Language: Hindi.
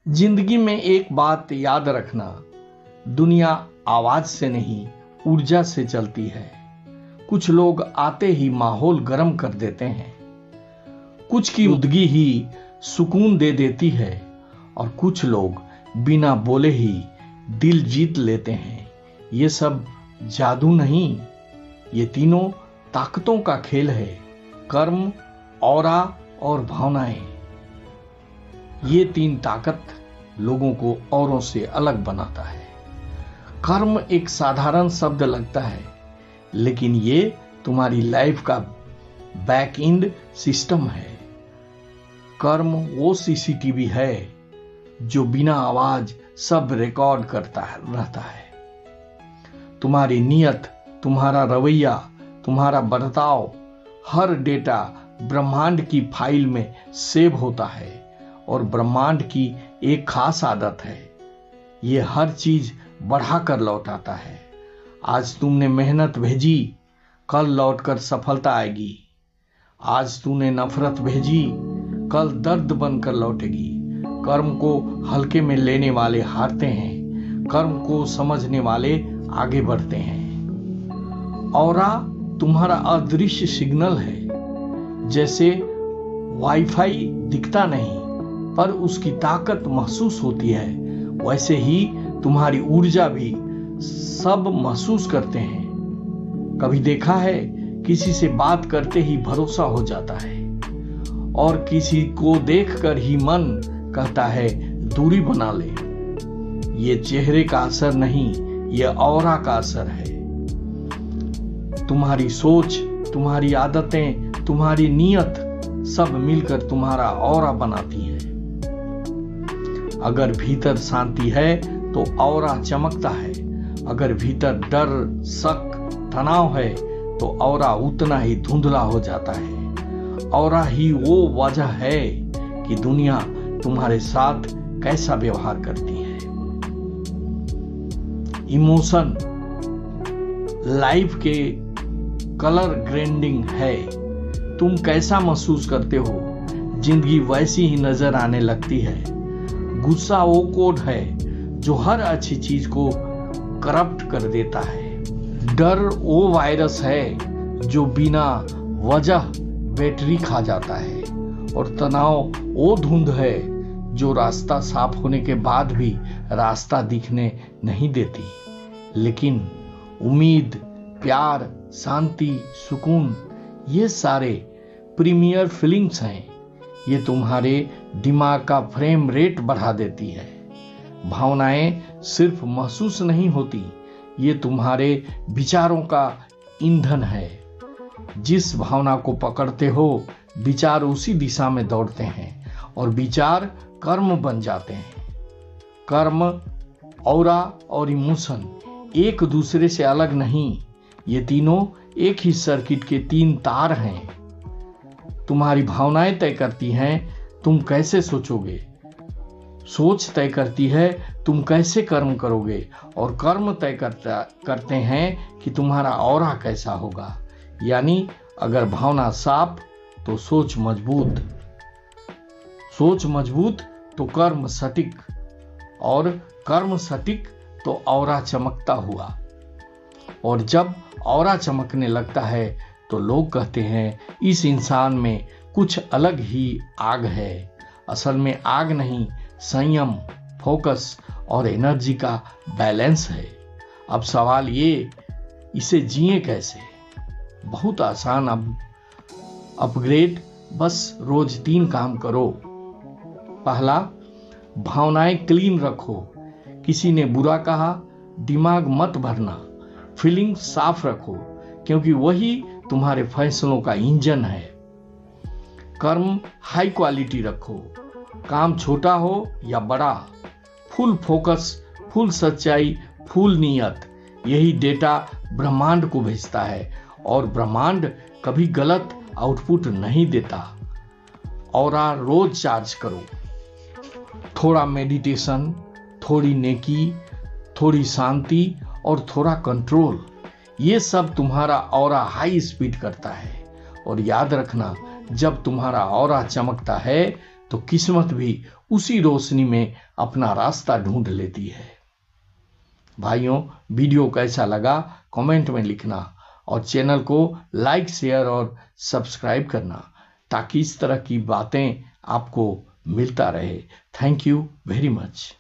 जिंदगी में एक बात याद रखना, दुनिया आवाज से नहीं ऊर्जा से चलती है। कुछ लोग आते ही माहौल गर्म कर देते हैं, कुछ की उदगी ही सुकून दे देती है और कुछ लोग बिना बोले ही दिल जीत लेते हैं। ये सब जादू नहीं, ये तीनों ताकतों का खेल है। कर्म, ऑरा और भावनाएं। ये तीन ताकत लोगों को औरों से अलग बनाता है। कर्म एक साधारण शब्द लगता है, लेकिन ये तुम्हारी लाइफ का बैक एंड सिस्टम है। कर्म वो सीसीटीवी है जो बिना आवाज सब रिकॉर्ड करता रहता है। तुम्हारी नियत, तुम्हारा रवैया, तुम्हारा बर्ताव, हर डेटा ब्रह्मांड की फाइल में सेव होता है और ब्रह्मांड की एक खास आदत है, ये हर चीज बढ़ाकर लौटाता है। आज तुमने मेहनत भेजी, कल लौटकर सफलता आएगी। आज तूने नफरत भेजी, कल दर्द बनकर लौटेगी। कर्म को हल्के में लेने वाले हारते हैं, कर्म को समझने वाले आगे बढ़ते हैं। ऑरा तुम्हारा अदृश्य सिग्नल है। जैसे वाईफाई दिखता नहीं पर उसकी ताकत महसूस होती है, वैसे ही तुम्हारी ऊर्जा भी सब महसूस करते हैं। कभी देखा है, किसी से बात करते ही भरोसा हो जाता है और किसी को देखकर ही मन कहता है दूरी बना ले। ये चेहरे का असर नहीं, ये ऑरा का असर है। तुम्हारी सोच, तुम्हारी आदतें, तुम्हारी नीयत सब मिलकर तुम्हारा ऑरा बनाती है। अगर भीतर शांति है तो ऑरा चमकता है। अगर भीतर डर, शक, तनाव है तो ऑरा उतना ही धुंधला हो जाता है। ऑरा ही वो वजह है कि दुनिया तुम्हारे साथ कैसा व्यवहार करती है। इमोशन लाइफ के कलर ग्रेडिंग है। तुम कैसा महसूस करते हो, जिंदगी वैसी ही नजर आने लगती है। गुस्सा वो कोड है जो हर अच्छी चीज को करप्ट कर देता है। डर वो वायरस है जो बिना वजह बैटरी खा जाता है और तनाव वो धुंध है जो रास्ता साफ होने के बाद भी रास्ता दिखने नहीं देती। लेकिन उम्मीद, प्यार, शांति, सुकून, ये सारे प्रीमियर फीलिंग्स हैं। ये तुम्हारे दिमाग का फ्रेम रेट बढ़ा देती है। भावनाएं सिर्फ महसूस नहीं होती, ये तुम्हारे विचारों का ईंधन है। जिस भावना को पकड़ते हो, विचार उसी दिशा में दौड़ते हैं और विचार कर्म बन जाते हैं। कर्म, ऑरा और इमोशन एक दूसरे से अलग नहीं, ये तीनों एक ही सर्किट के तीन तार हैं। तुम्हारी भावनाएं तय करती हैं तुम कैसे सोचोगे, सोच तय करती है तुम कैसे कर्म करोगे और कर्म तय करते हैं कि तुम्हारा ऑरा कैसा होगा। यानी अगर भावना साफ तो सोच मजबूत, सोच मजबूत तो कर्म सटीक और कर्म सटीक तो ऑरा चमकता हुआ। और जब ऑरा चमकने लगता है तो लोग कहते हैं इस इंसान में कुछ अलग ही आग है। असल में आग नहीं, संयम, फोकस और एनर्जी का बैलेंस है। अब सवाल ये, इसे जिए कैसे? बहुत आसान। अब अपग्रेड, बस रोज 3 काम करो। पहला, भावनाएं क्लीन रखो। किसी ने बुरा कहा, दिमाग मत भरना, फीलिंग साफ रखो, क्योंकि वही तुम्हारे फैसलों का इंजन है। कर्म हाई क्वालिटी रखो, काम छोटा हो या बड़ा, फुल फोकस, फुल सच्चाई, फुल नियत। यही डेटा ब्रह्मांड को भेजता है और ब्रह्मांड कभी गलत आउटपुट नहीं देता। ऑरा रोज चार्ज करो। थोड़ा मेडिटेशन, थोड़ी नेकी, थोड़ी शांति और थोड़ा कंट्रोल, ये सब तुम्हारा ऑरा हाई स्पीड करता है। और याद रखना, जब तुम्हारा ऑरा चमकता है तो किस्मत भी उसी रोशनी में अपना रास्ता ढूंढ लेती है। भाइयों, वीडियो कैसा लगा कमेंट में लिखना और चैनल को लाइक, शेयर और सब्सक्राइब करना ताकि इस तरह की बातें आपको मिलता रहे। Thank you very much.